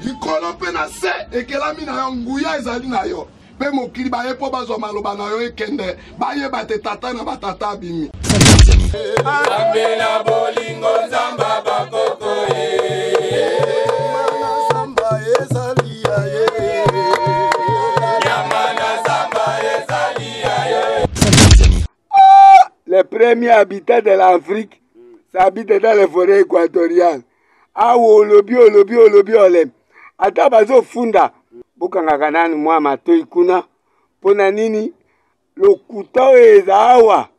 Likolo pe na se ekelami na yo nguya ezali na yo. Pe mokili baye po bazwa maloba na yo ekende baye bate tata na batata bimi. Ambela bolingo zamba bakoko Mana samba ezali ya Yamana zamba ezali ya Les premiers habitants de l'Afrique s'habitent dans les forêts équatoriales. Awo olobi olem. Ata bazo funda. Bukanga kanani mwa matoi kuna. Pona nini? Lokuta eza awa.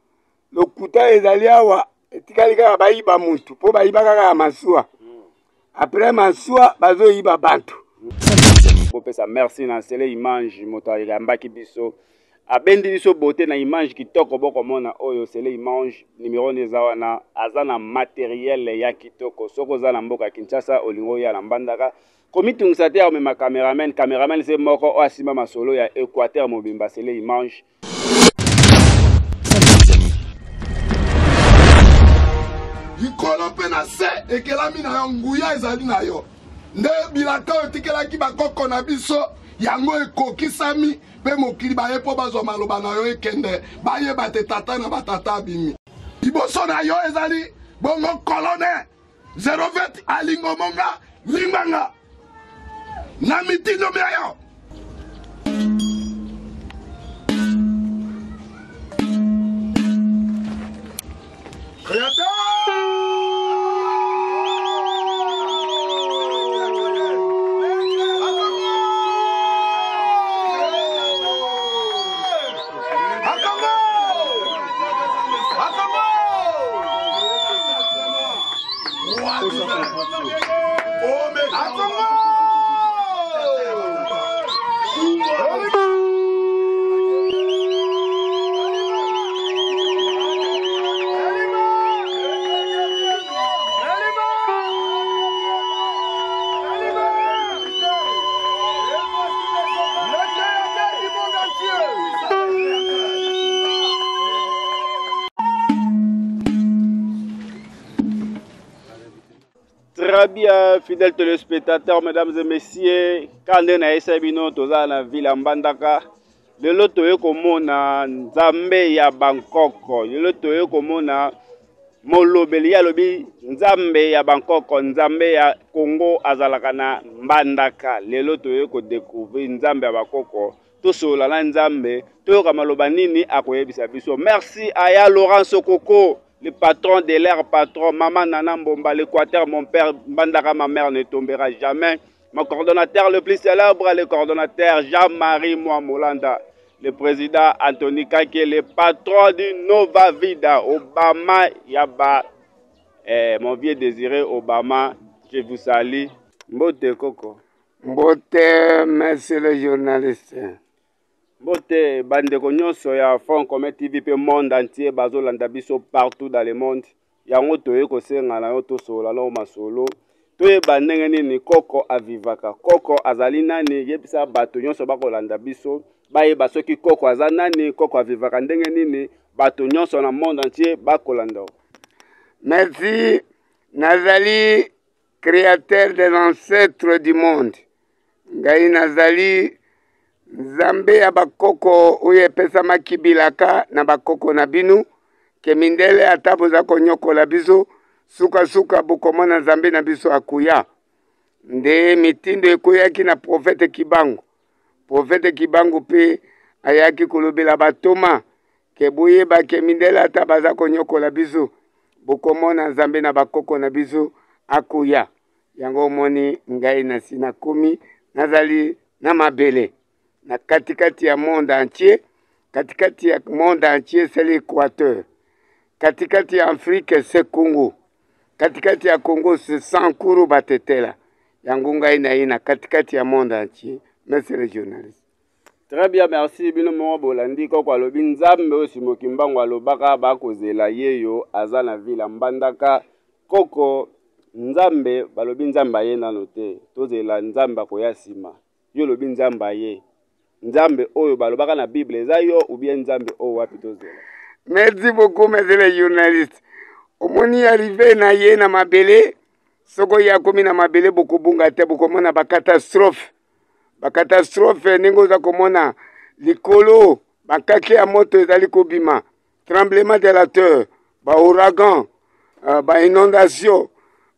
Lokuta ezali awa. Etikali kaka bayiba muntu. Po bayiba kaka masua. Après masua bazo yiba bantu. Popesa merci na sele image moto ayambaki biso. Abendi biso beauté na image kitoko boko mona oyo sele image numéro neza na azana matériel ya kitoko soko za na mboka Kinshasa olingo ya lambandaka komiti ngusate ya mema cameraman se moko o asima masolo ya Équateur mobimba sele image Likolo pe na se ekelami na yo nguya ezali na yo. Nde bilaka otikelaki bakoko na biso yango ekokisami pe mokili baye po bazwa maloba na yo ekende baye bate tata na batata bimi. Liboso na yo ezali bongo colonel 020 alingo monga limbanga na mitindo mea yo. Créateur Très bien, fidèles téléspectateurs, mesdames et messieurs, quand on a essayé de la ville en Bandaka, le loto est comme na Nzambe ya Bangkok, le loto est comme na Molobeli ya lobi Nzambe ya Bangkok, Nzambe ya Congo azalaka na Mbandaka, le loto est ko découvrir Nzambe ya Bangkok, tout cela na Nzambe, tout comme maloba nini akoyebisa biso. Merci à ya Laurent Sokoko. Le patron de l'air patron, maman Nana Mbomba, l'Équateur, mon père, Bandara, ma mère ne tombera jamais. Mon coordonnateur le plus célèbre, le coordonnateur Jean-Marie Moulanda, le président Anthony Kake, le patron du Nova Vida, Obama Yaba, mon vieux désiré Obama, je vous salue. Mbote Koko. Mbote, merci le journaliste. Bote bandeko nyonso ya Fond Commun TV pe monde entier bazolanda biso partout dans le monde yango toye kosenga na yo tosola lo masolo toyeba ndenge nini koko avivaka koko azali nani yebisa bato nyonso bakolanda biso bayeba soki koko aza nani koko avivaka ndenge nini bato nyonso na monde entier bakolanda. Merci nazali créateur des ancêtres du monde ngai nazali Nzambe ya bakoko oyo epesamaki bilaka na bakoko na binu ke mindele ata boza konyokola biso suka bokomona Nzambe na biso akuya nde mitindo ekoyaki na profete Kibangu pe ayaki kolobela batoma ke boyeba ke mindele ata baza konyokola biso bokomona Nzambe na bakoko na biso akuya yango moni ngai na sina komi nazali na mabele na katikati ya monde entier, katikati ya monde entier c'est l'Équateur, katikati ya Afrique c'est Congo, katikati ya Congo c'est Sankuru Batetela, yango ngai na ina katikati ya monde entier. Merci les journalistes. Très bien, merci bino mo bolandi koko alobi Nzambe osi mokimbango alobaka bakozela yeyo aza na ville Mbandaka koko Nzambe balobi Nzambe aye nano te tozela Nzambe akoya sima yo lobi Nzambe aye Nzambe oyo balobaka na Bible eza yo ou bien Nzambe oyo wapi tozela. Merci beaucoup, monsieur les journalistes. Omoni arrivé na ye na mabele soko ya komi na mabele bokobunga te bokomona bakatastrophe. Bakatastrophe ndenge oza komona likolo bakake ya moto ezali kobima, tremblement de la terre, baouragan, bainondation,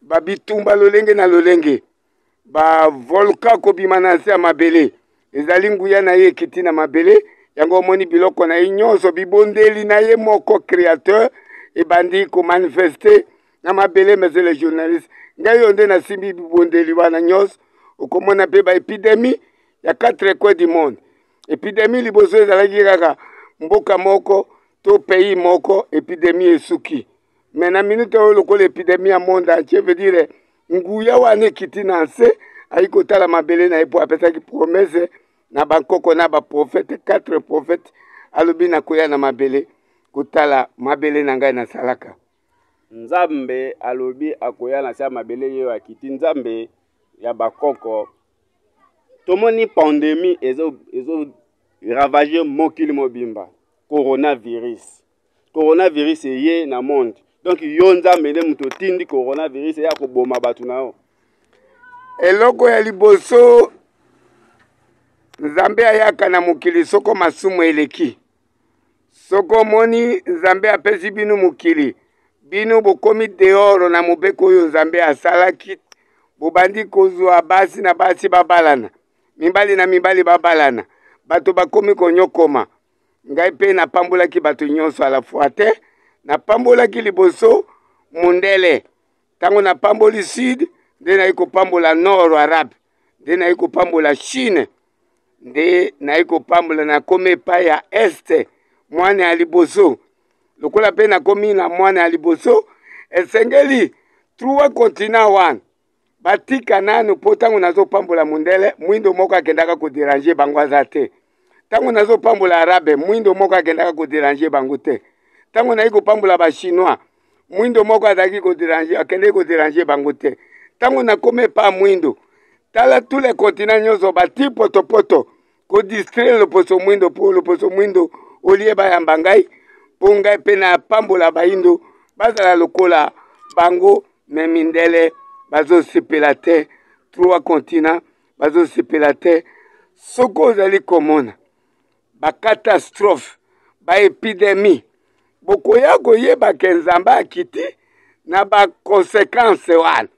babitumba lolenge na lolenge, bavolka kobima na nse ya mabele. Ezali nguya na ye ekiti na mabele, yango omoni biloko na ye nyonso bibondeli na ye moko créateur ebandi komanifeste na mabele. Monsieur le journaliste, ngai yo nde nasimbi bibondeli wana nyonso. Okomona mpe baepidemie ya 4 coins du monde. Epidemie liboso ezalaki kaka mboka moko to pays moko, epidemie esuki. Mais na minute oyo lokola epidemie ya monde entier, veut dire nguya wana ekiti na nse ayi kotala mabele na ye po apesaki promese na bankoko na baprofete 4 prophètes alobi na koya na mabele kotala mabele na ngai na salaka. Nzambe alobi akoya na sia mabele ye akiti nzambe ya bakoko. Tomoni pandémie ezo ravager mokili mobimba. Coronavirus. Coronavirus ye na monde. Donc yo nzambe nde muto tindi coronavirus ya koboma batu nao. Eloko ya liboso Nzambe ayaka na mokili soko masumu eleki. Soko moni Nzambe apesi binu mokili. Binu bokomi deoro na mobeko oyo Nzambe asalaki. Bobandi kozwa basi na basi babalana. Mibali na mibali babalana. Bato bakomi konyokoma. Ngai pe na pambolaki bato nyonso a la fois te. Na pambolaki liboso mundele. Tango na pamboli sud, nde na iko pambola nord arabe. Nde na iko pambola Chine. Nde na iko pambola na kome pa ya este. Mwane ya liboso. Lokola pe na komi na mwane ya liboso. Esengeli, truwa kontina wan. Batika nanu po tango nazo pambola mundele. Mwindo moko akendaka kudiranje bango azate. Tango nazo pambola arabe. Mwindo moko akendaka kudiranje bango te. Tango na iko pambola ba chinois. Mwindo moko azaki kudiranje. Akende kudiranje bango te. Tango na kome pa mwindo. Tala tous les continents nyonso bati poto ko distraire le poso mwindo po le poso mwindo olie ba yambangai po ngai pe na pambola baindo bazala lokola bango me mindele bazo sepela te 3 continents bazo sepela te soko ozali komona ba catastrophe ba épidémie bokoya koyeba ke Nzambe akiti na ba conséquences wana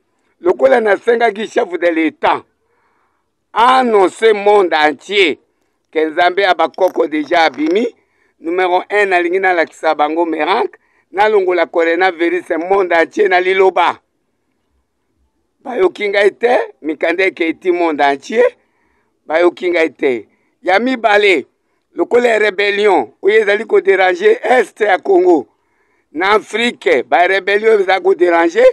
lokola nasengaki chef de l'État annoncer monde entier que Nzambe a bakoko déjà abimi. Numéro 1 na lingina la kisabango miracle na longola coronavirus monde entier na liloba. Bayokinga ite mikande ke iti monde entier bayokinga ite. Ya mibale lokola rébellion oyo ezali ko déranger est ya Congo. Na Afrique ba rébellion ezali ko déranger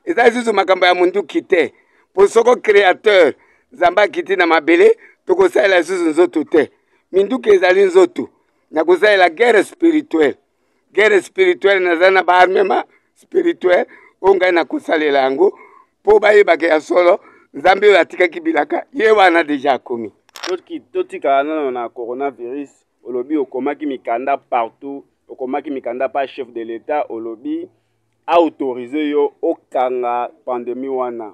ezali zuzu makambo ya mundu kite. Pour soko créateur Nzambe kiti na mabele tokosalela zuzu nzoto te. Minduki ezali nzoto. Na kosalela guerre spirituelle. Guerre spirituelle nazana ba armement spirituel onga na kosalela yango po bayeba ke ya solo Nzambe oyo atikaki bilaka ye wana deja komi. Totika na coronavirus olobi okomaki mikanda partout, okomaki mikanda pa chef de l'État olobi autorisé yo okanga pandémie wana.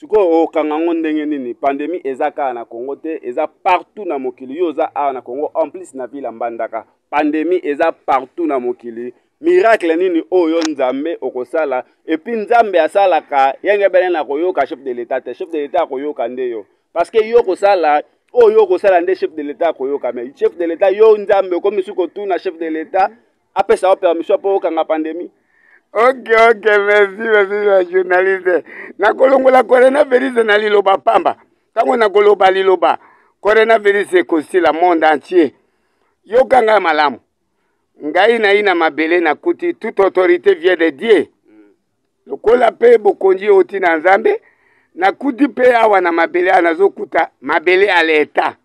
Siko okanga ndenge nini pandémie ezaka na Congo te eza partout na mokili yo za na Congo en plus na ville Mbandaka pandémie eza partout na mokili miracle nini oyo Nzambe okosala et puis Nzambe asalaka yenge bele na koyoka chef de l'État te chef de l'État koyoka nde yo parce que yo kosala oyo kosala nde chef de l'État koyoka mais chef de l'État yo Nzambe comme suko tuna chef de l'État apesa o permission pour okanga pandémie. Ok, merci la journaliste. Na kolongola coronavirus na liloba pamba. Tango na koloba liloba. Coronavirus ekosi la monde entier. Yokanga malamu. Ngai na ina mabele na kuti toute autorité vient de Dieu. Lokola pe bokonji oti na Nzambe. Na kuti pe awa na mabele anazokuta mabele à l'état.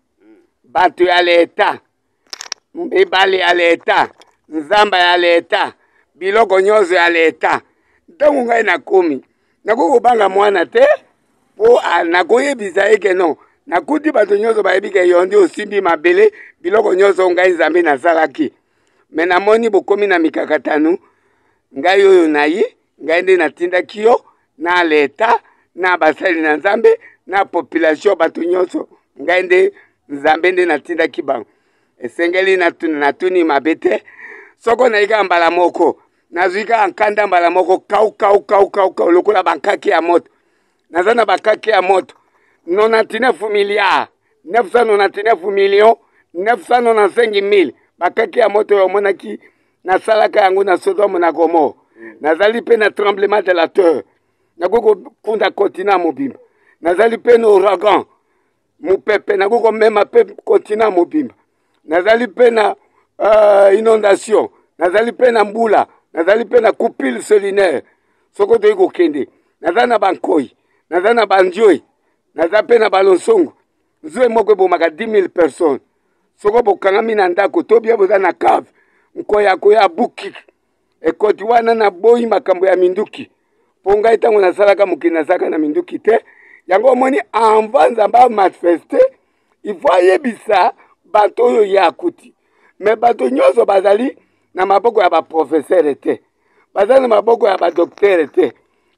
Batu à l'état. Mbebale à l'état. Nzamba à l'état. Biloko nyonso ya leta ntango ngai nakomi nakokobanga mwana te po nakoyebisa eke non nakuti bato nyonso bayebi ke yo nde osimbi mabele biloko nyonso ngai Nzambe nasalaki me namoni bokomi na mikakatano ngai oyo nayi ngai nde natindaki yo na leta na basali na nzambe na population bato nyonso ngai nde nzambe nde natindaki bango esengeli natuni mabe te soko nayika mbala moko nazwika nkanda mbala moko kau lokola bankaki ya moto naza na bakaki ya moto 99 milliards 999 millions 995 000 bakaki ya moto omonaki nasalaka yango na Sodome na Gomorrhe nazali pe na tremblement de la terre nakoko kunda continent mobimba nazali pe na ouragan mupepe nakoko mema pe continent mobimba nazali pe na inondation nazali pe na mbula nazali pe na coupure solinaire soko toyi kokende naza na bankoi naza na banjoi naza pe na balonsongo nzue moko ebomaka 10 000 personnes soko bokangami na ndako to bia boza na cave nkoya buki ekoti wana na boyi makambo ya minduki mpo ngai ntango nasalaka mokili nazalaka na minduki te yango omoni avant nzambe amanifeste ifo ayebisa bato oyo ye akuti me bato nyonso bazali na maboko ya baprofesere te bazali na maboko ya badoktere te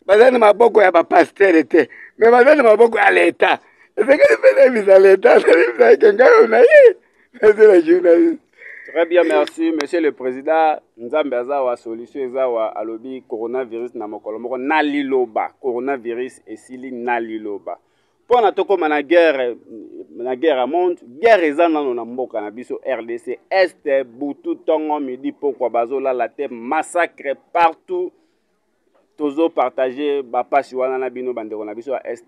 bazali na maboko ya bapastere te me bazali na maboko ya leta esekeli mpe nayebisa leta nayebisa ekengayo na ye eze la journaliste. Très bien, merci, Monsieur le Président. Nzambe azawa solution ezawa alobi coronavirus na mokolo moko naliloba coronavirus esili naliloba. Pour na toko na guerre à monde, guerre eza nano na mboka na biso RDC Est butu tongo midi pourquoi bazola la terre massacre partout. Tozo partager ba pasi wana na bino bandeko na biso Est.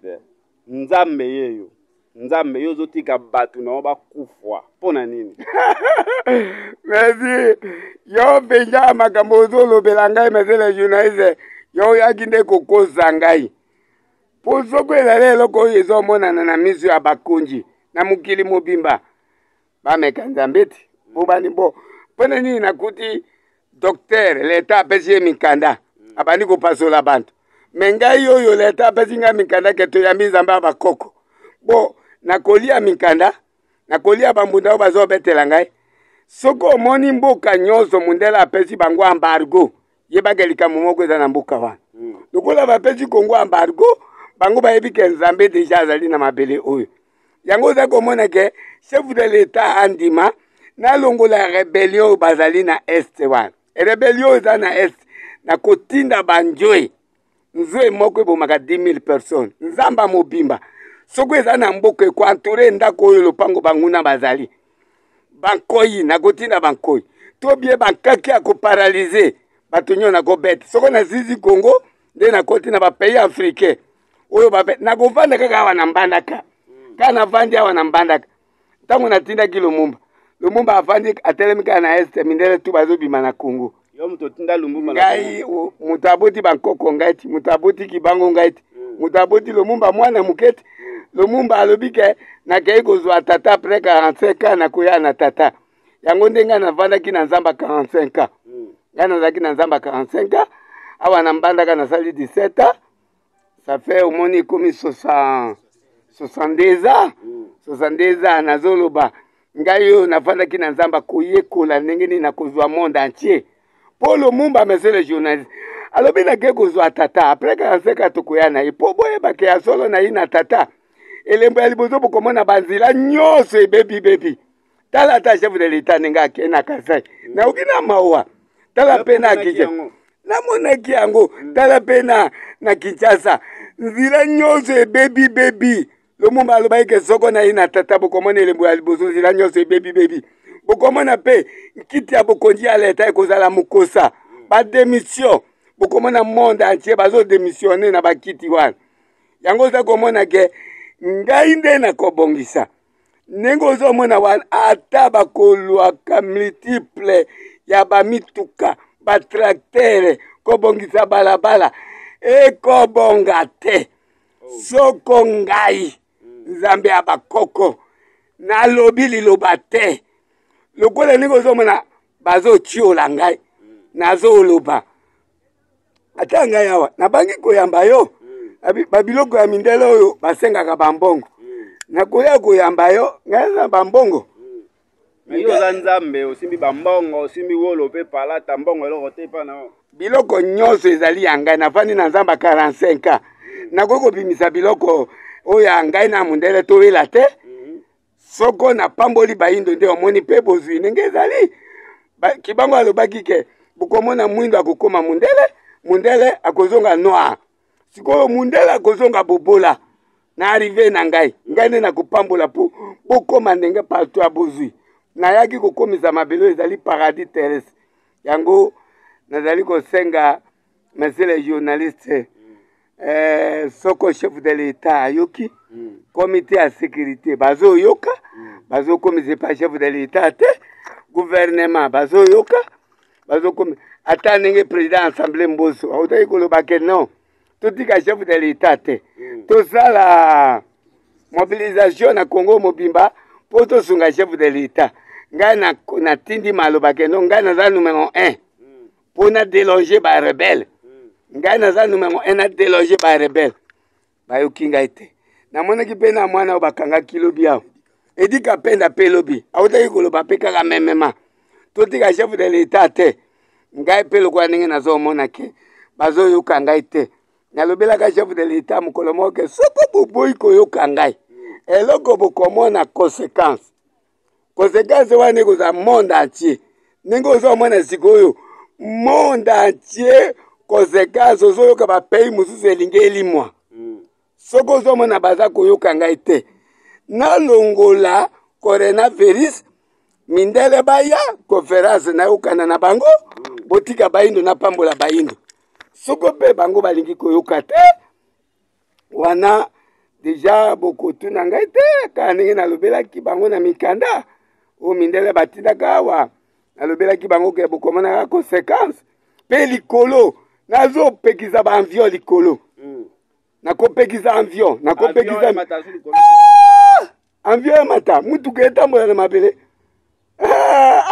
Nzambe yeyo. Nzambe yo zotika batu na ba kufwa pona nini? Merci. Yo benja makambo zolobela ngai mesele journaliste yo yakinde kokoza ngai. Po soko ezali eloko oyo ezomonana na miso ya bakonzi na mokili mobimba bameka nzambe ti bobani bo pona nini nakuti docteur leta apesi ye mikanda abandi kopasola bantu me ngai oyo leta apesi ngai mikanda ke toyambi nzambe ya bakoko bo nakolia mikanda nakolia bambunda oyo bazobetela ngai soko omoni mboka nyonso mundele apesi bango embargo yebaka likambo moko eza na mboka wana lokola bapesi kongo embargo bango bayebi ke nzambe deja azali na mabele oyo yango oza komona ke chef de l'etat andima nalongola rebellion oyo bazali na este wana rebellion oyo eza na este na kotinda banjoe nzoe moko ebomaka 10 000 personnes nzamba mobimba soko eza na mboka ekoantoure ndako oyo lopango banguna bazali bankoyi nakotinda bankoyi to bie bankaki ya koparalize bato nyo nakobete soko na zizi Congo nde nakoti na bapays africain oyo nakovanda kaka awa na mbandaka kaka navandi awa na mbandaka ntango natindaki Lumumba avandi atelemi kaka na este mindele tu bazobima na Congo yo moto tinda Lumumba ngai moto aboti bankoko ngai ti moto aboti kibango ngai ti moto aboti Lumumba mwana moketi Lumumba alobi ke nakei kozwa tata apres 45 ans nakoya na tata yango nde ngai navandaki na nzamba 45 ans ngai nazalaki na nzamba 45 ans awa na mbandaka nasali 17 ans ça fait omoni komi 62 ans 62 ans nazoloba ngai oyo navandaki na nzamba koyekola ndenge nini nakozwa monde entier po Lumumba monsieur le journaliste alobi nakei kozwa tata apres 45 ans tokoya na ye po boyebake ya solo na ye na tata elembo ya liboso bokomona banzela nyonso ebebi tala ata chef de l'etat ndenge akei na Kasai naoki na mawa tala mpe na Kinshasa namonaki yango tala mpe na Kinshasa nzela nyonso ebebi Lumumba alobaki ke soko na ye na tata bokomona elembo ya liboso nzela nyonso ebebi bokomona mpe nkiti ya bokonzi ya leta ekozala mokosa bademission bokomona monde entier bazodemissione na bakiti wana yango oza komona ke ngai nde nakobongisa ndenge ozomona wana ata bakolwaka multiple ya bamituka batraktere kobongisa balabala ekobonga te soko ngai nzambe ya bakoko nalobi liloba te lokola ndenge ozomona bazotiola ngai nazoloba ata ngai awa nabangi koyamba yo babiloko ya mindele oyo basengaka bambongo nakoya koyamba yo ngai na bambongo yo za nzambe osimbi bambongo osimbi wolo pe palata mbongo eloko te pa na biloko nyonso ezali ya ngai nafandi na nzamba 45 ans nakoki kobimisa biloko oyo ya ngai na mundele toyela te soko na pamboli bayindo nde omoni mpe bozwi ndenge ezali kibango alobaki ke bokomona mwindo akokoma mundele akozonga noir sikoyo mundele akozonga bobola na arrive na ngai nde nakopambola mpo bokoma ndenge partout ya bozwi nayaki kokomisa mabelo ezali paradis terrestre yango nazali kosenga monsieur le journaliste soko chef de l'état ayoki comité ya sécurité bazoyoka bazokomisa pa chef de l'état te gouvernement bazoyoka bazokomisa ata ndenge président assemblée mboso autaki koloba ke non totika chef de l'état te tosala mobilisation na Congo mobimba mpo tosunga chef de l'état ngai natindi maloba ke non ngai naza numéro 1 mpo na déloger ba rebelle ngai naza numéro 1 na déloger ba rebelle bayoki ngai te namonaki mpe na mwana oyo bakangaki lobi awo edika penda mpe lobi autaki koloba mpe kaka memema totika chef de l'état te ngai mpe lokola ndenge nazomona ke bazoyoka ngai te nalobelaka chef de l'état mokolo moko ke soko boboyi koyoka ngai eloko bokomona conséquence wana ekozala monde entier ndenge ozomona sikoyo monde entier conséquence ozoyoka bapays mosusu elingi elimwa soko ozomona baza koyoka ngai te nalongola coronavirus mindele baya conférence nayokana na bango botika bayindo napambola bayindo soko mpe bango balingi koyoka te wana deja bokotuna ngai te kaka ndenge nalobelaki bango na mikanda oyo mindele batindaka awa nalobelaki bango ke bokomonaka conséquence mpe likolo nazopekisa baenvion likolo nakopekisa envion nakopekisa envion emata mutuka etambola na mabele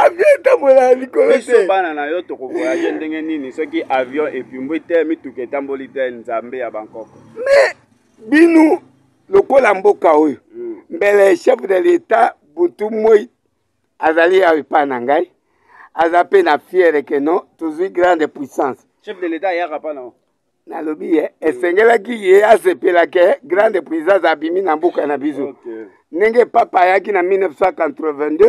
avion etambola likolo te bana na yo tokovoyage ndenge nini soki avion epimbwi te mituka etamboli te nzambe ya bankoko me binu lokola mboka oyo mbele chef de l'état butu moi azali awa epai na ngai aza mpe na fiere ke non tozwi grande puissance chef de l'état ayaka pa na nalobi ye esengelaki ye asepelaki grande puissance abimi na mboka na biso ndenge papa ayaki na 1982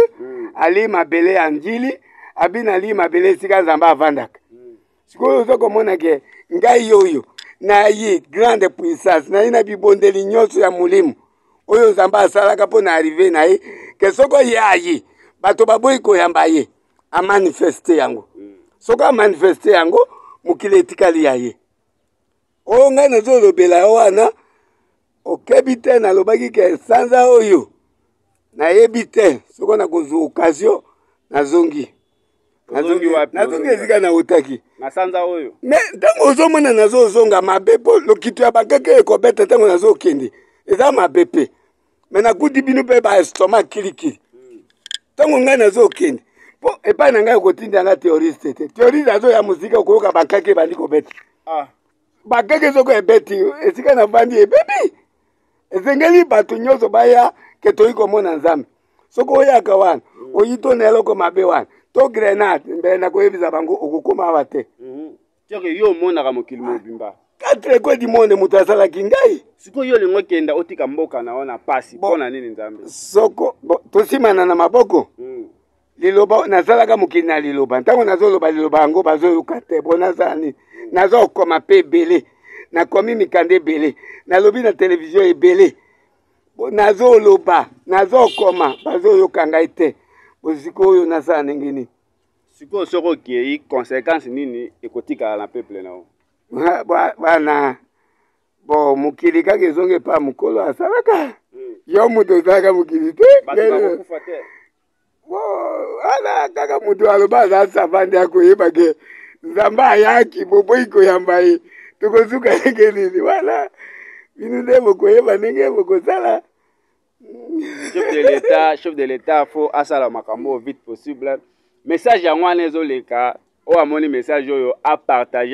ali mabele ya njili abi nali mabele esika nzambe avandaka sikoyo ozo komona ke ngai oyo nayi grande puissance nayi na bibondeli nyonso ya molimo oyo nzambe asalaka mpo na arrive na ye ke soko ye ayi bato baboyi koyamba ye amanifeste yango soko amanifeste yango mokili etikali ya ye oyo ngai nazolobela yo wana okebi te nalobaki ke sanza oyo nayebi te soko nakozwa occasion nazongi esika nautaki nasanza oyo me ntango ozomona nazozonga mabe mpo lokito ya bakeke ekobeta ntango nazokende eza mabe mpe me nakuti bino mpe baestomac kilikili ntango ngai nazokende mpo epai na ngai okotinda yanga théoriste te théoriste azoya mosika okoyoka bakake ebandi kobeta bakake soko ebeti esika navandi ebebi esengeli bato nyonso baya ke toyi komona nzambe soko oyaka wana oyi tona eloko mabe wana to grenade mbele nakoyebisa bango okokoma awa te tioke yo omonaka mokili mobimba quatre ekwe di monde moto asalaki ngai sikoyo yo olingo okenda otika mboka na yo na pasi mpo na nini nzambe soko tosimana na maboko liloba nasalaka mokili na liloba ntango nazoloba liloba yango bazoyoka te bo nazala nini nazokoma mpe ebele nakomi mikanda ebele nalobi na televizio ebele nazoloba nazokoma bazoyoka ngai te bosikoyo nasala ndenge nini sikoyo soki okei conséquence nini ekotikala na peuple na yo bana bo mokili kaka ezongi epa mokolo asalaka yo moto ozalaka mokili te wana kaka moto aloba aza savandi akoyeba ke nzambe ayaki boboyi koyamba ye tokosuka ndenge nini wana bino nde bokoyeba ndenge bokosala chef de l'état fo asala makambo vite possible message yango wana ezoleka oyo amoni message oyo apartage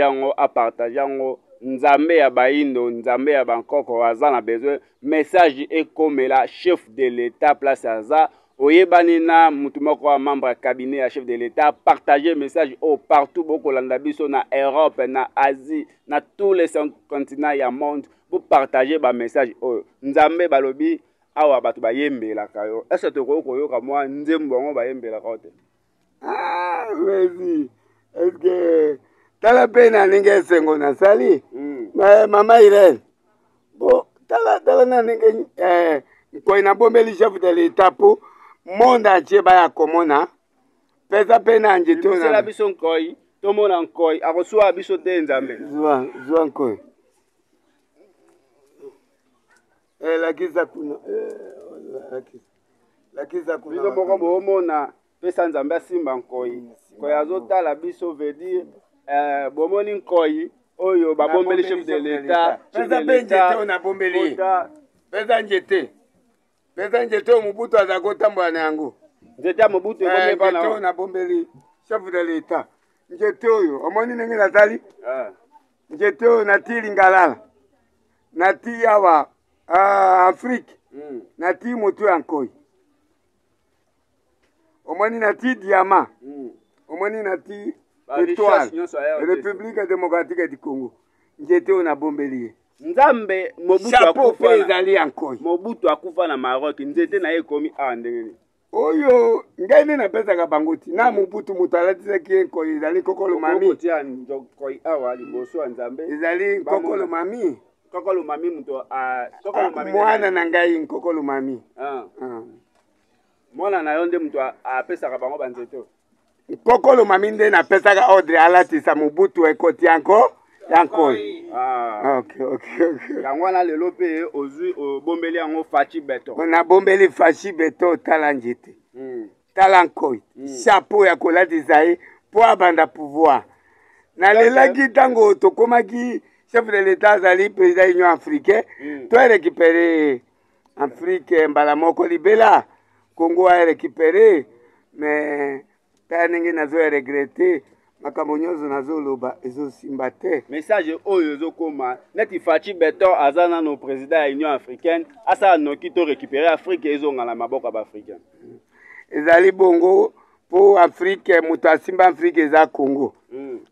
yango nzambe ya bayindo nzambe ya bankoko aza na besoin message ekomela chef de l'état place aza oyebani na mutu moko wa membre ya cabinet ya chef de l'État partager message au partout bokolanda biso na Europe na Asie na tous les 5 continents ya monde pour partager ba message oyo nzambe balobi awa bato bayembelaka yo est-ce que tokoki koyoka mwa nzembo yango bayembelaka te ah merci est-ce que tala mpe na ndenge esengo nasali mama Irene bon tala na ndenge nkoi nabombeli chef de l'État po monde entier baya komona pesa mpe na nzete oyo biso nkoi tomona nkoi akosuwa biso te nzambe zwa nkoi lakisa kuna lakisa kuna biso moko boomona pesa nzambe asimba nkoi nkoi azotala biso veut dire bomoni nkoi oyo babombeli chef de l'État pesa mpe nzete oyo nabombeli pesa nzete oyo Mobutu aza kotambola na yango nzete ya Mobutu nzete oyo nabombeli chef de l'État nzete oyo omoni ndenge nazali nzete oyo nati Lingalala nati awa Afrique nati motu ya nkoi omoni nati diamant omoni nati étoile République démocratique du Congo nzete oyo nabombeli ye nzambe Mobutu akufa na Maroc nzete na ye ekomi awa ndenge oyo ngai nde napesaka bango ti na Mobutu moto alatisaki ye nkoi ezali kokolo mami nkoi awa liboso ya nzambe ezali kokolo mami kokolo mami muto mwana na ngai nkokolo mami mwana na yo nde muto apesaka bango banzete kokolo mami nde napesaka ordre alatisa Mobutu ekoti yanko yankoi yango wana lelo mpe ozwi obombeli yango faci beton nabombeli faci beton tala nzete tala nkoi chapeau ya kolatisa ye mpo abanda pouvoir nalelaki ntango tokomaki chef de l'État azali président union africaine to récupéré Afrique mbala moko libela Congo a récupéré mais ta ndenge nazo regrette makambo nyonso nazoloba ezosimba te message oyo ezokoma neti faci beton aza nano président ya union africaine asala noki to récupérer Afrique ezongala maboko ya baafricain ezali bongo po Afrique moto asimba Afrique eza Congo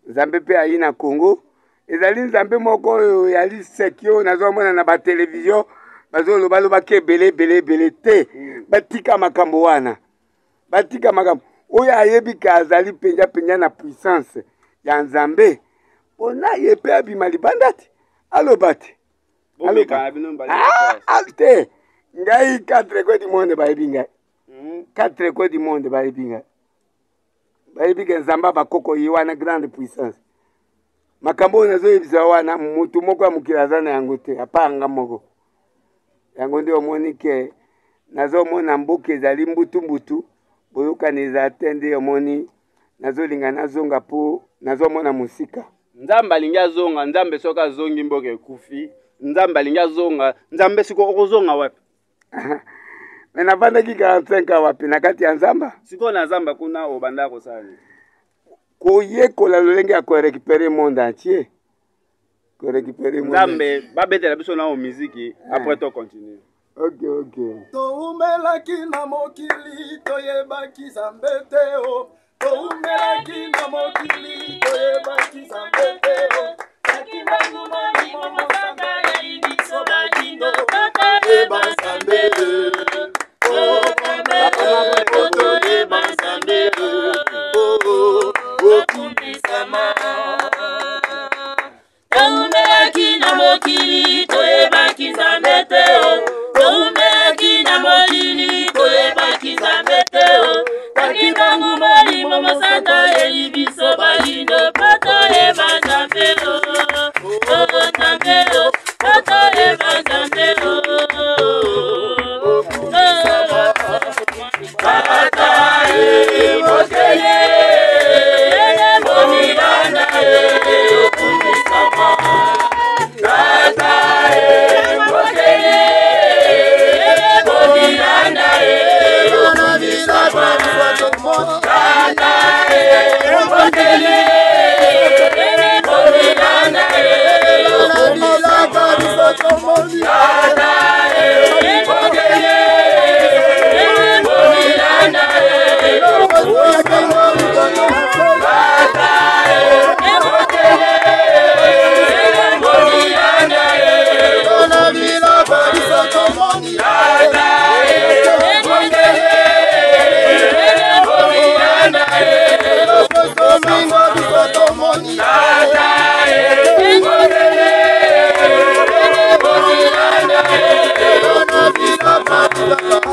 nzambe mpe ayi na Congo ezali nzambe moko oyo yali seki oyo nazomona na batelevizio bazolobaki ebele te batika makambo wana batika makambo oyo ayebika azali penja na puissance ya nzambe mpona ye mpe abima libanda te aloba te te ngai 4 kwe du monde bayebi ngai 4 kwe du monde bayebi ngai bayebika nzambe bakoko ye wana grande puissance makambo oyo nazoyebisa wana mutu moko ya mokili aza na yango te apanga moko yango nde omoni ke nazomona mboka ezali mbutu boyokani eza te nde omoni nazolinga nazonga mpo nazomona mosika nzambe alingi azonga nzambe soki azongi mboka ekufi nzambe alingi azonga nzambe siko okozonga wapi me navandaki 45 wapi na kati ya nzamba sikoyo na nzamba kuna obanda kosala koyekola lolenge ya korécupérer monde entier korécupérer monde nzambe babetela biso nao miziki après to continue toumelaki na mokili toyebaki nzambe te o toumelaki na mokili toyebaki nzambe te o takimangu molimo mosanga ya libiso bakindo toyeba nzambe toyeba nzambe okumisama toumelaki na mokili toyebaki nzambe te o toumelaki na mokili toyebaki nzambe te o takimangu molimo mosanga ya libiso bakindo toyeba nzambe nzambe toyeba nzambe Luka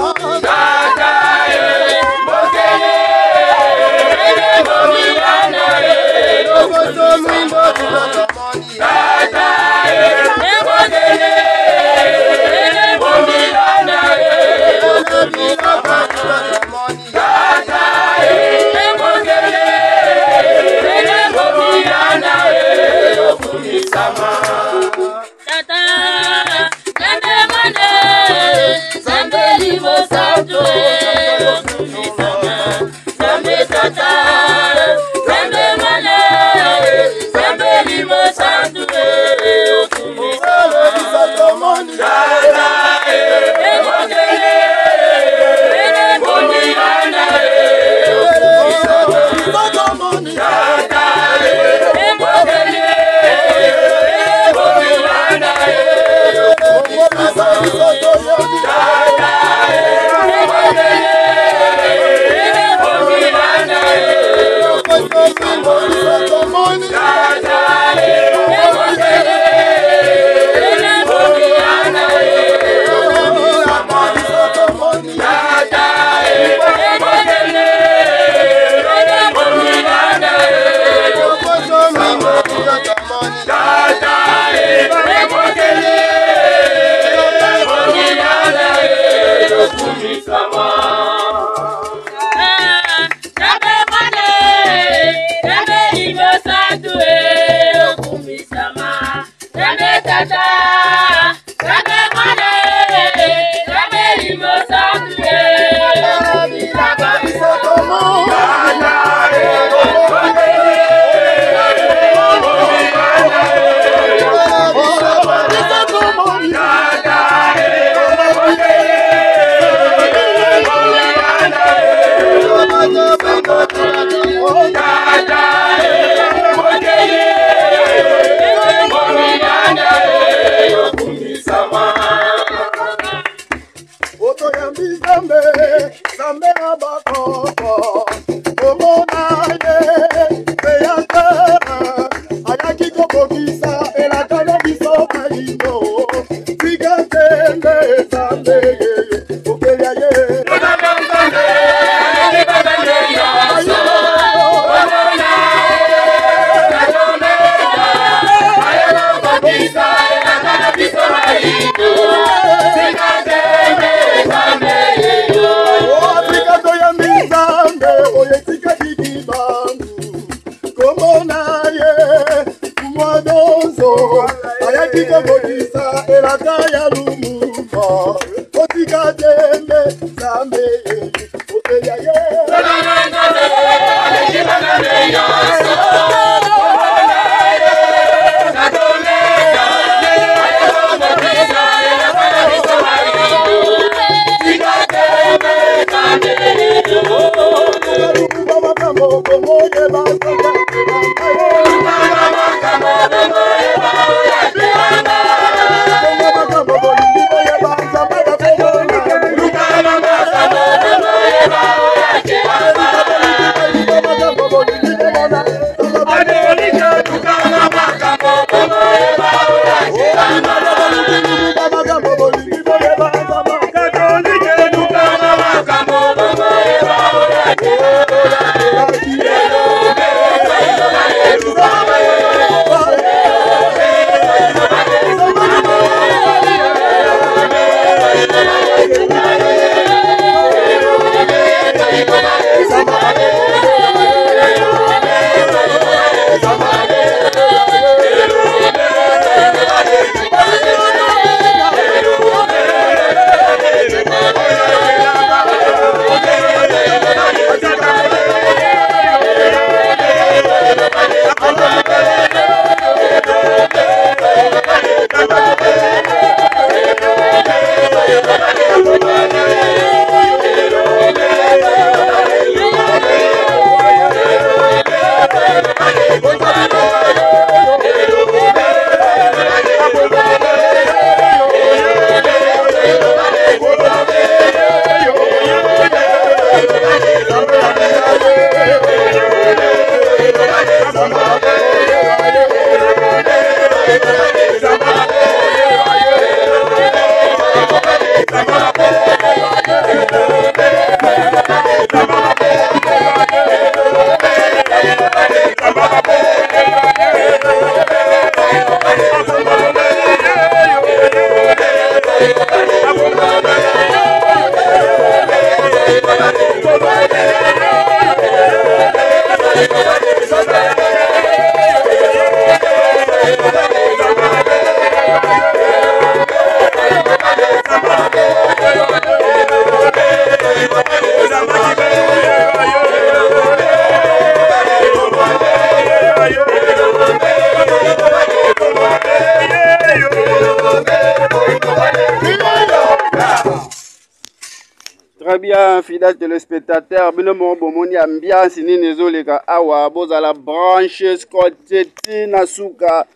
Très bien, fidèles téléspectateurs, binomo bomoni ambiance nini ezoleka awa bozala branche Scotty Nasuka.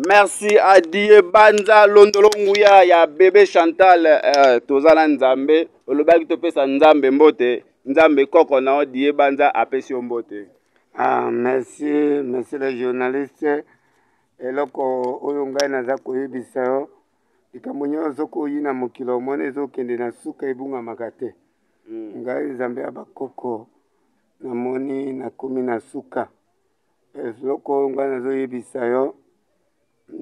Merci à Die Banza Londolonguya ya bébé Chantal tozala nzambe olobaki topesa nzambe mbote nzambe koko na Die Banza apesi mbote. Ah, merci les journalistes. Eloko oyo ngai naza koyebisa yo likambo nyonso koyina mokili omoni ezokende na suka ebungamaka te. Ngai nzambe ya bakoko namoni nakomi na suka. Eloko oyo ngai nazoyebisa yo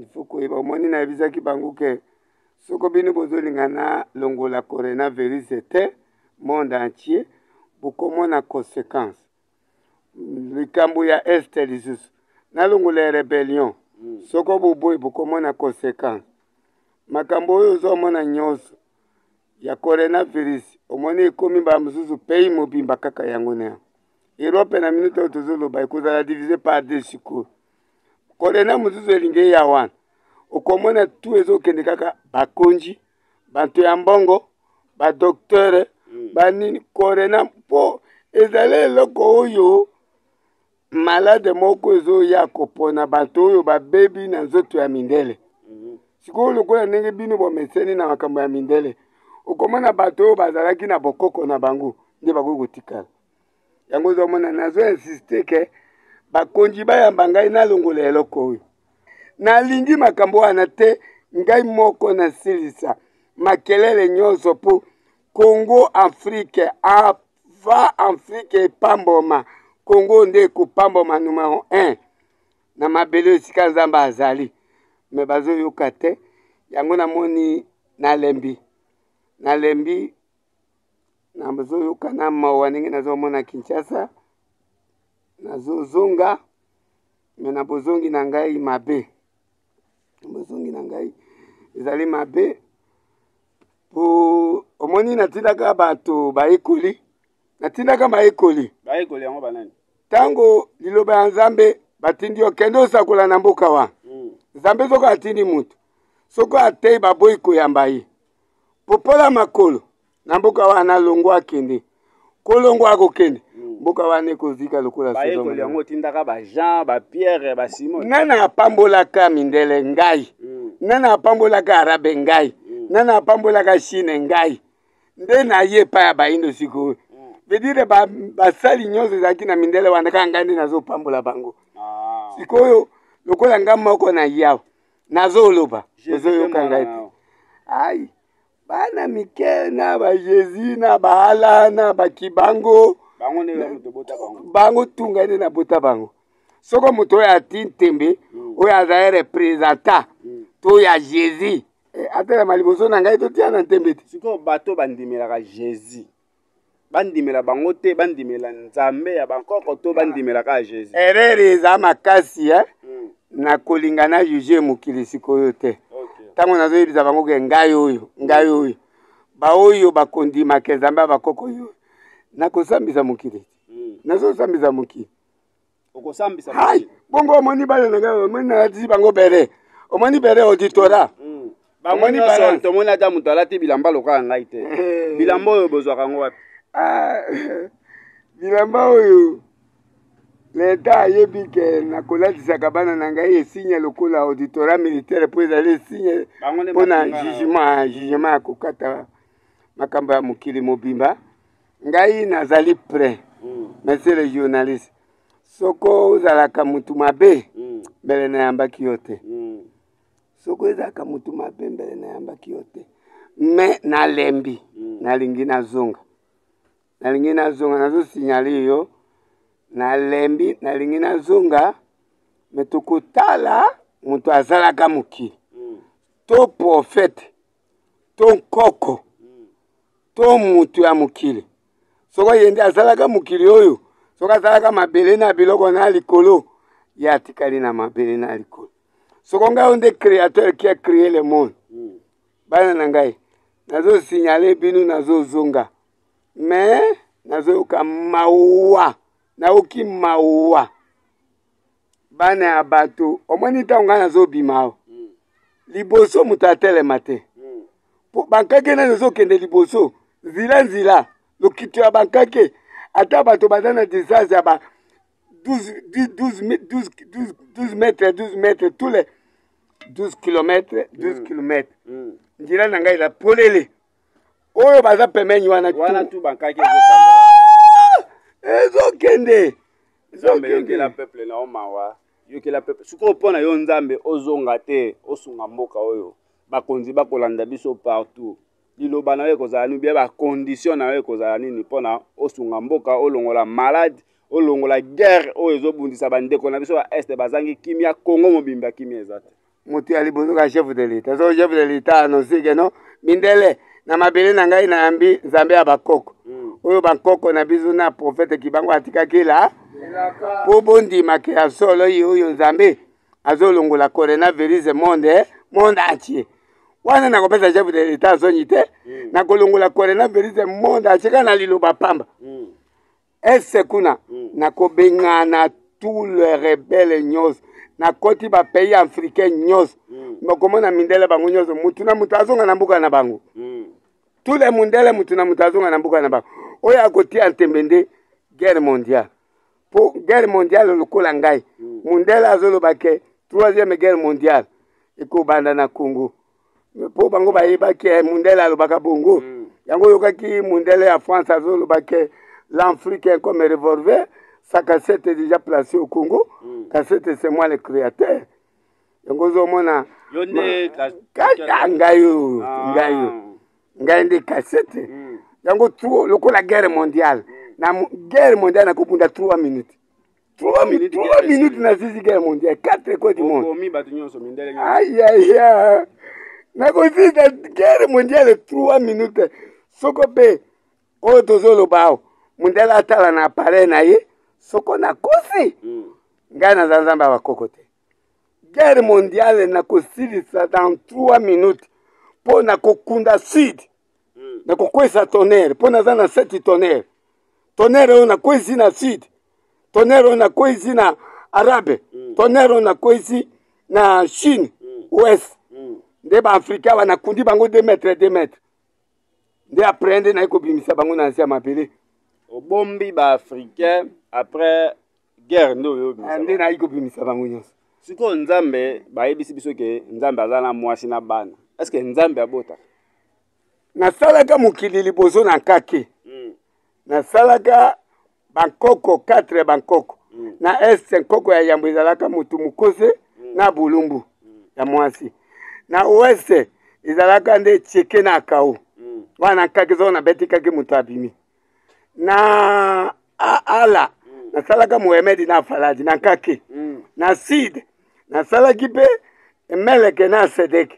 ifo koyeba omoni nayebisaki bango ke soko bino bozolingana longola coronavirus te monde entier bokomona conséquence likambo ya este lisusu nalongola ya rebellion soko boboyi bokomona conséquence makambo oyo ozomona nyonso ya coronavirus omoni ekomi ba mosusu pays mobimba kaka yango na yango Europe na minute oyo tozoloba ekozala divisé par deux sikoyo corona mosusu elingi ya wana okomona tu ezokende kaka bakonji banto ya mbongo badoktere banini corona mpo ezali eloko oyo malade moko ezoya kopona bato oyo babebi na nzoto ya mindele sikoyo lokola ndenge bino bomeseni na makambo ya mindele okomona bato oyo bazalaki na bokoko na bango nde bakoki kotikala yango ozomona nazo insiste ke bakonji bayamba ngai nalongola eloko oyo nalingi makambo wana te ngai moko nasilisa makelele nyonso mpo Congo Afrique ava Afrique epamboma Congo nde ekopamboma numero 1 na mabele esika nzambe azali me bazoyoka te yango namoni nalembi nazoyoka na mawa ndenge nazomona Kinshasa nazozonga me na bozongi na ngai mabe bozongi na ngai ezali mabe po omoni natindaka bato baekoli yango banani tango liloba ya nzambe batindi okende osakola na mboka wa nzambe soko atindi mutu soko atei baboyi koyamba ye popola makolo na mboka wana longwa akende kolongwa akokende mboka wana ekozika lokola baekoli yango otindaka bajean bapierre basimon nana apambolaka mindele ngai nana apambolaka arabe ngai nana apambolaka chine ngai nde na ye epai ya bayindo sikoyo vedire basali nyonso ezalaki na mindele wana kaka ngai nde nazopambola bango sikoyo lokola ngai moko na yawa nazoloba ezoyoka ngai te ai bana mike na bajezi na baala na bakibango bango tunga nde nabota bango soko moto oyo ati ntembe oyo azali representa to ya jésus atelema liboso na ngai totia na ntembe te sikoyo bato bandimelaka jésus bandimela bango te bandimela nzambe ya bankoko to bandimelaka jésus erere eza makasi na kolinga na juge mokili sikoyo te ntango nazoyebisa bango ke ngai oyo baoyo bakondimaka nzambe ya bakoko oyo nakosambisa mokili nazosambisa mokili hai bongo omoni bana na ngai omoni nalatisi bango bere omoni bere auditora bango nyonso tomoni ata moto alati bilamba lokola ngai te bilamba oyo bozwaka yango wapi bilamba oyo leta ayebi ke nakolatisaka bana na ngai esigne lokola auditorat militaire mpo ezali esigne mpona jugement ya kokata makambo ya mokili mobimba ngai nazali prêt monsieur le journaliste soko ozalaka mutu mabe mbele nayambaki yo te soko ezalaka mutu mabe mbele nayambaki yo te me nalembi nalingi nazonga nazosignale yo nalembi nalingi nazonga me tokotala moto azalaka mokili to prophète to nkoko to mutu ya mokili soko ye nde azalaka mokili oyo soko azalaka mabele na biloko na likolo ye atikali na mabele na likolo soko ngai oyo nde créateur qui a créé le monde bana na ngai nazosignale bino nazozonga me nazoyoka mawa naoki mawa bana ya bato omoni ntango ngai nazobima awa liboso moto atelema te bankake nani ezokende liboso nzila lokito ya bankake ata bato baza na distance ya ba 12 mètres tous les 12 km njila na ngai la polele oyo baza pembeni wana tu bankake ezokende nzambe yokela peuple na omawa yokela peuple sikoyo mpona yo nzambe ozonga te osunga mboka oyo bakonzi bakolanda biso partout liloba na yo ekozala nini bia bacondition na yo ekozala nini mpona osunga mboka olongola malade olongola guerre oyo ezobundisa bandeko na biso ya este bazangi kimia Congo mobimba kimia eza te moto ya liboso ka chef de l'état so chef de l'état anosike no mindele na mabele na ngai na yambi nzambe ya bakoko oyo bakoko na biso na prophète kibango atikaki la po bondimaka ya solo ye oyo nzambe azolongola coronavirus monde entier wana nakopesa chef de l'état azonyi te nakolongola coronavirus monde entier kaka na liloba pamba ese kuna nakobengana tous les rebelles nyonso nakoti bapays africain nyonso nakomona mindele bango nyonso mutu na mutu azonga na mbuka na bango tous les mundele mutu na mutu azonga na mbuka na bango oyo akotia ntembende guerre mondiale po guerre mondiale lokola ngai mundele azoloba ke troisième guerre mondiale ekobanda na Congo po bango bayebaki mundele alobaka bongo yango yokaki mundele ya France azoloba ke l'Africain comme revolver sa cassette est déjà placée au Congo cassette c'est moi le créateur yango zomona ngai nde cassette yango lokola guerre mondiale na guerre mondiale nakobunda 3 minutes 3 minutes na sisi guerre mondiale 4 quoi du monde aïe nakosisa guerre mondiale 3 minutes soko pe oyo tozoloba mundele atala na appareil na ye soko nakosi ngai naza nzambe ya bakoko te guerre mondiale nakosilisa dans 3 minutes mpo nakokunda sud nakokwesa tonnerre mpo naza na 7 tonnerre oyo nakwesi na sud tonnerre oyo nakwesi na arabe tonnerre oyo nakwesi na chine ouest nde baafrikain banakundi bango 2 mètres nde apres nde naye kobimisa bango na nsi ya mabele obombi baafricain après guerre nde oyo nde nayi kobimisa bango nyonso sikoyo nzambe bayebisi biso ke nzambe aza na mwasi na bana estce nzambe abotaka nasalaka mokili liboso na nkake nasalaka bankoko 4 bankoko na este nkoko ya yambo ezalaka motu mokose na bulumbu ya mwasi na oueste ezalaka nde cheke na akao wana nkake zo nabetikaki moto abimi na ala nasalaka Mohamed na Faladi na nkake na sud nasalaki mpe meleke na sedek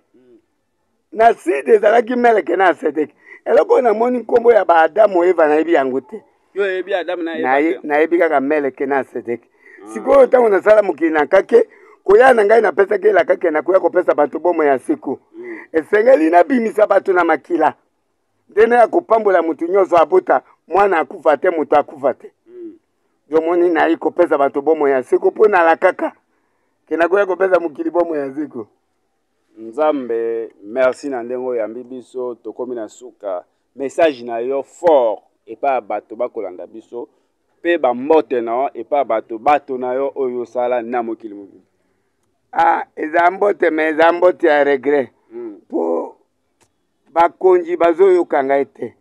na sud ezalaki meleke na sedek eloko namoni nkombo ya baadamu eva nayebi yango te nayebi kaka meleke na sedek sikoyo ntango nasala mokili na nkake koya na ngai napesaki elakake nakoya kopesa bato bomo ya siku esengeli nabimisa bato na makila nde na ya kopambola motu nyonso abota mwana akufa te moto akufa te yomoni nayi kopesa bato bomo ya siku mpo nalakaka ke nakoya kopesa mokili bomo ya siku nzambe merci na ndenge oyambi biso tokomi na suka message na yo fort epa ya bato bakolanda biso mpe bambote na yo epa ya bato na yo oyo osala na mokili mobimba eza mbote me eza mbote ya regret mpo bakonzi bazoyoka ngai te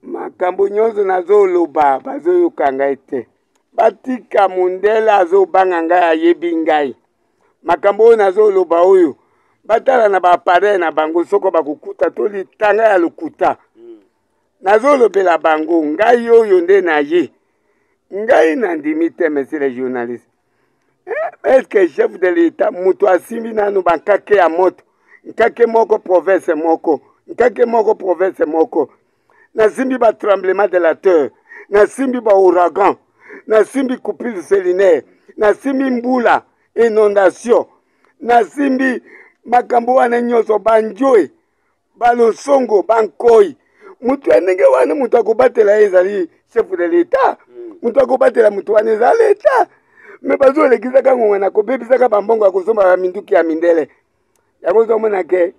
makambo nyonso nazoloba bazoyoka ngai te batika mundele azobanga ngai ayebi ngai makambo oyo nazoloba oyo batala na baappareil na bango soko bakokuta to litanga ya lokuta nazolobela bango ngai oyo nde na ye ngai nandimi te monsieur le journaliste est-ce que chef de l'état moto asimbi nano bankake ya moto nkake moko province moko nasimbi ba tremblement de la terre nasimbi ba ouragan nasimbi coupure sélinaire nasimbi mbula inondation nasimbi makambo wana nyonso banjoe balosongo bankoi mutu endenge wana mutu akobatela ezali chef de l'état mutu akobatela mutu wana eza l'état me bazolekisaka ngonga na kobebisaka bambongo ya kosomba baminduki ya mindele yango ozomona ke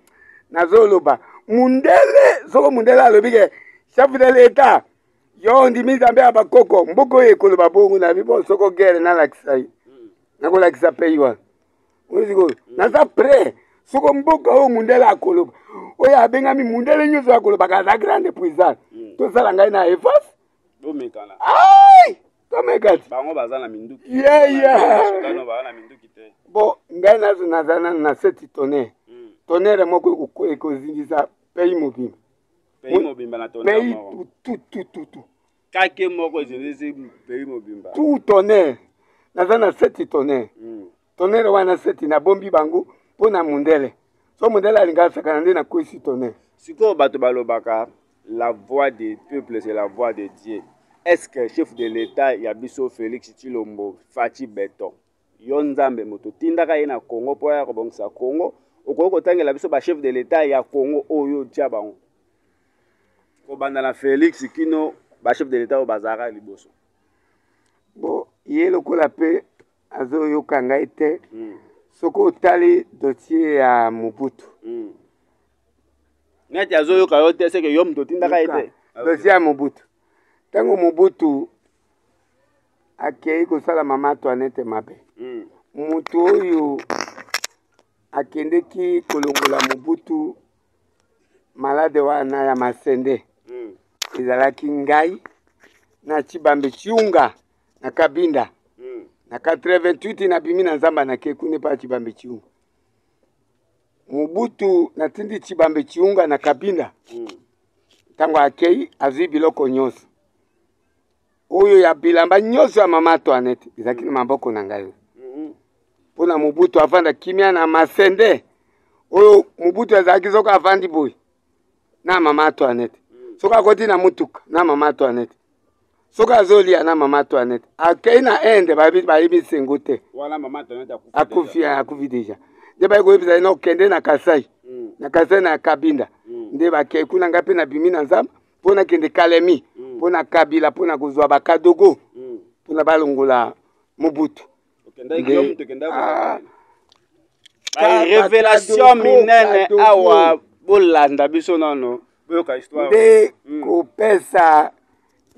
nazoloba mundele soko mundele alobi ke chef de l'état yo ndimi nzambe ya bakoko mboka oyo ekoloba bongo na bibo soko guerre nalakisa ye nakolakisa mpe wana oziko naza pre soko mboka oyo mundele akoloba oyo abengami mundele nyonso akolobaka aza grande puissance tosala ngai na efase tomekati bango baza na minduki bo ngai naza nanu na 7 tonnerre tonnerre moko ekozingisa pays mobimba pays tout kake moko ezingisi pays mobimba tout tonnerre naza na 7 tonnerre tonnerre wana 7 nabombi bango mpo na mundele so mundele alinga asakana nde nakwesi tonnerre sikoyo bato balobaka la voix des peuples c'est la voix de Dieu. Est-ce que chef de l'État Yabiso Félix Tshilombo Fachi Beton yo nzambe moto tindaka ye na Congo po ya kobongisa Congo okoki kotangela biso ba chef de l'État ya Congo oyo tia bango kobanda na Félix kino ba chef de l'État oyo bazalaka liboso bo ye lokola mpe azoyoka ngai te soki otali dossier ya Mobutu neti azoyoka yo te seke yo moto otindaka ye te dossier ya Mobutu ntango Mobutu akei kosala mama Antoinette mabe motu oyo akendeki kolongola Mobutu malade wana ya Masende ezalaki ngai na Chibambe Chiunga na Kabinda na 88 na bimi na nzamba na kekune pa Chibambe Chiunga Mobutu natindi Chibambe Chiunga na Kabinda tango akei azwi biloko nyonso oyo ya bilamba nyonso ya mama Antoinette ezalaki na maboko na ngai mpona Mobutu avanda kimia na Masende oyo Mobutu azalaki soki avandi boye na mama Antoinette soki akoti na mutuka na mama Antoinette soki azolia na mama Antoinette akei na Inde bayebi sengo te akufi deja nde bayi koyebisa ye na okende na Kasai na Kabinda nde bakei kuna ngai mpe na bimi na nzamba mpo nakende Kalemi mpo na Kabila mpo na kozwa bakadogo mpo na balongola Mobutu révélation minene awa bolanda biso nano boyoka histoire nde kopesa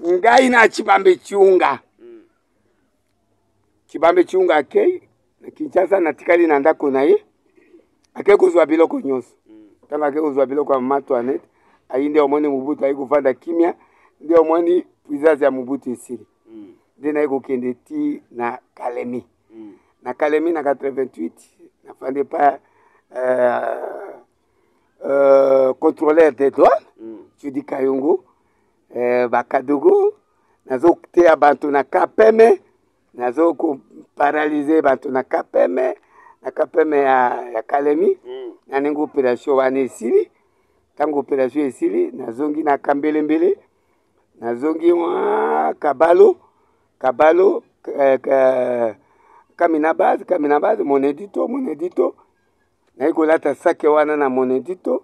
ngai na Chibambe Chiunga Chibambe Chiunga akei na Kinshasa natikali na ndako na ye akei kozwa biloko nyonso ntango akei kozwa biloko ya mama Antoinette ayi nde omoni Mobutu ayi kovanda kimia nde omoni puissance ya Mobutu esili nde nayi kokende ti na Kalemi na Kalemi na 88 nafandi pa contrôleur des douanes Judi Kayongo bakadogo nazoteya bantu na Kapeme nazoparalize bantu na Kapeme ya Kalemi na ndenge opération wana esili ntango opération esili nazongi na Kambelembele nazongi Kabalo Kamina base mon édito nayi kolata sake wana na mon édito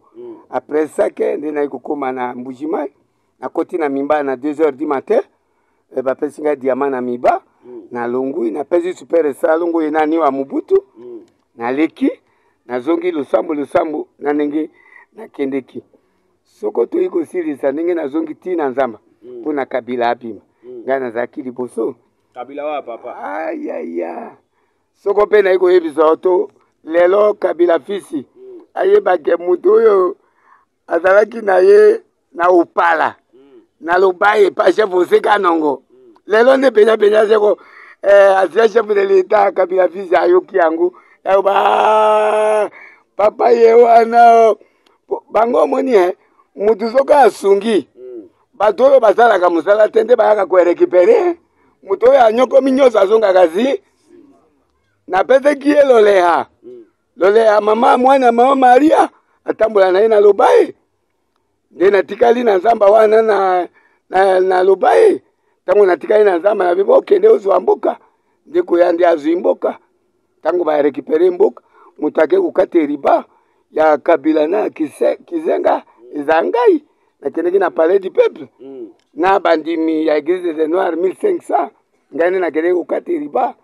après sake nde nayi kokoma na Mbujimai nakoti na Mimba na 2h du matin bapesi ngai diamant na Miba na Longui napesi super esalongo ye nani wa Mobutu naleki nazongi lusambo na ndenge nakendeki soko toyi kosilisa ndenge nazongi ti na nzamba mpo na Kabila abima ngai nazalaki liboso Kabila wa papa ayaya soko mpe nayi koyebisa oto lelo Kabila fisi ayebake moto oyo azalaki na ye na Opala na Lobaye pa chef oseka nongo lelo nde penya seko asia chef de l'État Kabila fisi ayoki yango ba papa ye wana bango omoni motu soki asungi bato oyo basalaka mosala te nde bayaka koerekipere moto oyo anyokomi nyonso azongaka zi napesaki ye loleha mama mwana mama Maria atambola na ye na Lobaye nde natikali na nzamba wana na Lobaye ntango natikali na nzamba na bibo okende ozwa mboka nde koya nde azwi mboka ntango barekipere mboka moto ake kokata riba ya Kabila na Kizenga eza ngai nakendeki na Palais du Peuple na bandimi ya Église des Noirs 1500 ngai nde nakendeki kokata riba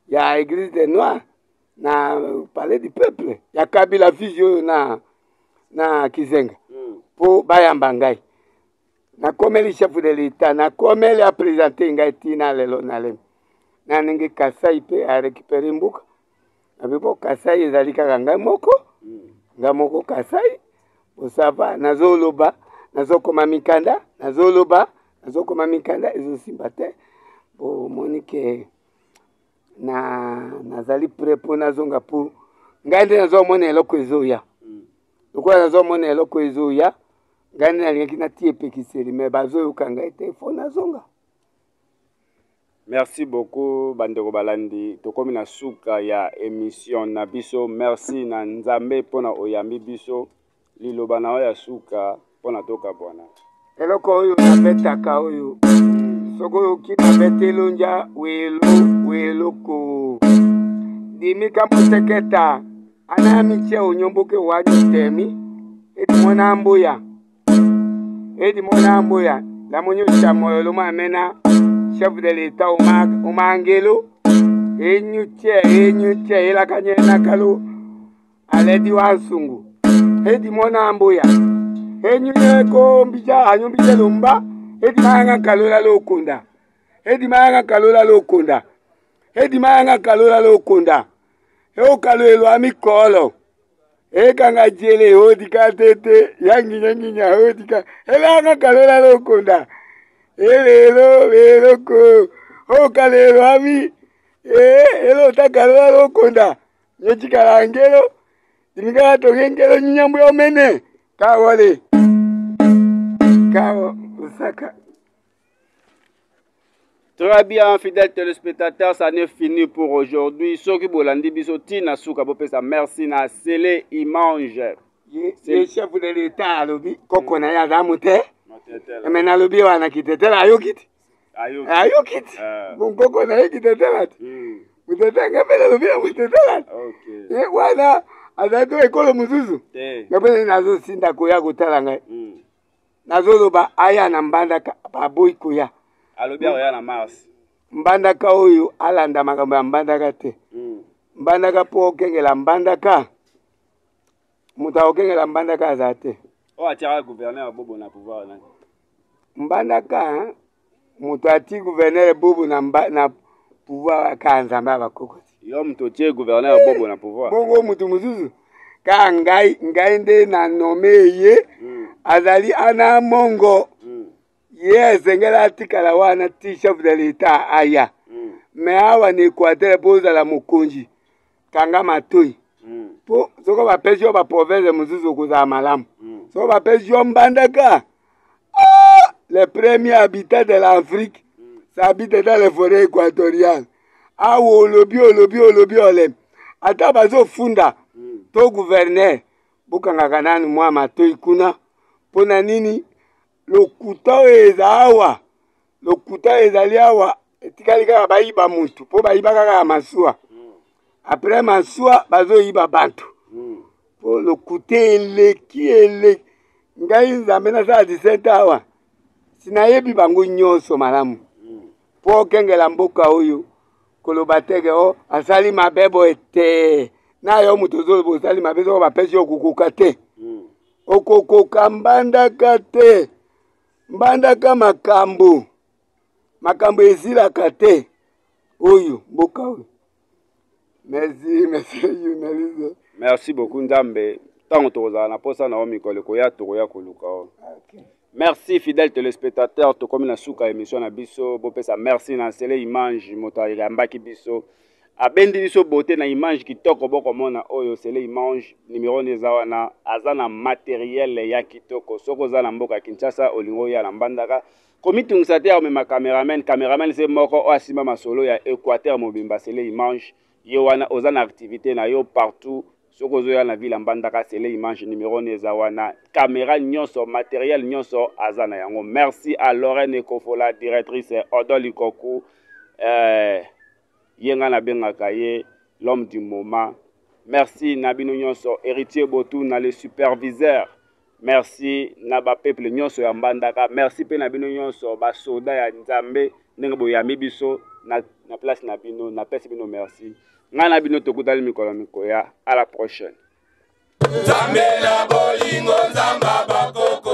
ya Église des Noirs na Palais du Peuple ya Kabila fils oyo na Kizenga po bayamba ngai nakomeli chef de l'état nakomeli apresente ngai tina lelo nalemi naningi Kasai mpe arécupere mbuka nabipo Kasai ezali kaka ngai moko Kasai osava nazoloba nazokoma mikanda ezosimba te bomoni ke nazali prêt mpo nazonga mpo ngai nde nazomona eloko ezoya lokola nazomona eloko ezoya ngai nde nalingaki natie epekiseli me bazoyoka ngai te fo nazonga. Merci beaucoup bandeko balandi tokomi na suka ya émission na biso. Merci na Nzambe pona oyambi biso liloba na ya suka pona toka bwana eloko oyo nabetaka oyo soko oki nabete elonja weloko dimika moseketa anayami che onyomboke wadi temi edimona amboya lamonyosa moyo loma amena chef de l'état umangelo enyuche elakanye nakalo aledi wansungu edimona amboya enyueko mbija anyombije lumba edimanga kalola lokonda eokalo amikolo ekanga jele odika tete yanginya odika elanga kalola lokonda elelo ko okalelo ami elo takalola lokonda yechikalangelo dimikala tongengelo nyambu yomene kawole kawo usaka. Très bien, fidèles téléspectateurs, ça n'est fini pour aujourd'hui. Ce qui bolandi biso tina suka bopesa merci na Sele Imange. C'est chef de l'état alobi koko na ya zamute. Mais na lobi wana kitetela ayokiti. Bon koko na kitetela. Mutetanga pele lobi mutetela. OK. Wana azato ekolo muzuzu. Ngapele nazo sinda koya kotala ngai. Nazo loba aya na mbandaka baboy koya. Alobi oya na Mars. Mbandaka oyo alanda makambo ya mbandaka te. Mbandaka po okengela mbandaka. Muta okengela mbandaka aza te. O atira gouverneur bobo na pouvoir na. Mbandaka muta ati gouverneur bobo na pouvoir ka nzamba bakokoti. Yo muto tie gouverneur bobo na pouvoir. Bongo mutu muzuzu ka ngai nde na nome ye azali ana mongo. Yes, ngela atikala wana ti chef de l'état aya. Me awa ni Equateur poza la mokonji. Kanga matoi. Po soko ba pesio ba province muzuzu kuza malamu. Soko ba pesio mbandaka. Les premiers habitants de l'Afrique s'habitent dans les forêts équatoriales. Awo olobi olem. Ata bazo funda to gouverneur bukanga kanani mwa matoi kuna. Pona nini? Lokuta ezali awa etikali kaka bayiba mutu po bayiba kaka masua après masua bazoyiba bantu po lokuta eleki ngai nzambe na saa 17 awa sinayebi bango nyonso malamu po kengela mboka oyo koloba teke o asali mabebo ete na yo mutu ozoloba osali mabe soko bapesi okukuka te okokoka mbandaka te. Mbandaka makambo ezilaka te oyo mboka oyo. Merci journaliste. Merci beaucoup Nzambe. Tango tokozala na posa na omikolo koya tokoya koluka o. Merci fidèles téléspectateurs tokomi na suka émission na biso bopesa merci na Sele Imange moto ayambaki biso abendi biso beauté na image kitoko boko mona oyo Sele Imange numéro neza wana azana matériel ya kitoko soko za na mboka Kinshasa olingo ya na mbandaka komitungisa te omema cameraman se moko o asima masolo ya Equateur mobimba Sele Imange yo wana ozana activité na yo partout soko zo ya na ville mbandaka Sele Imange numéro neza wana caméra nyonso matériel nyonso azana yango. Merci à Lorraine Kofola directrice Odoli Koku yenga na bengaka ye l'homme du moment. Merci Nabino Nyonso héritier Botou na le superviseur. Merci na ba peuple nyonso ya mbandaka. Merci pe Nabino Nyonso ba soda ya Nzambe ndenge boyami biso na place Nabino na pesi bino merci. Nga Nabino tokutali mikolo mikoya. À la prochaine. Nzambe na bolingo nzamba bakoko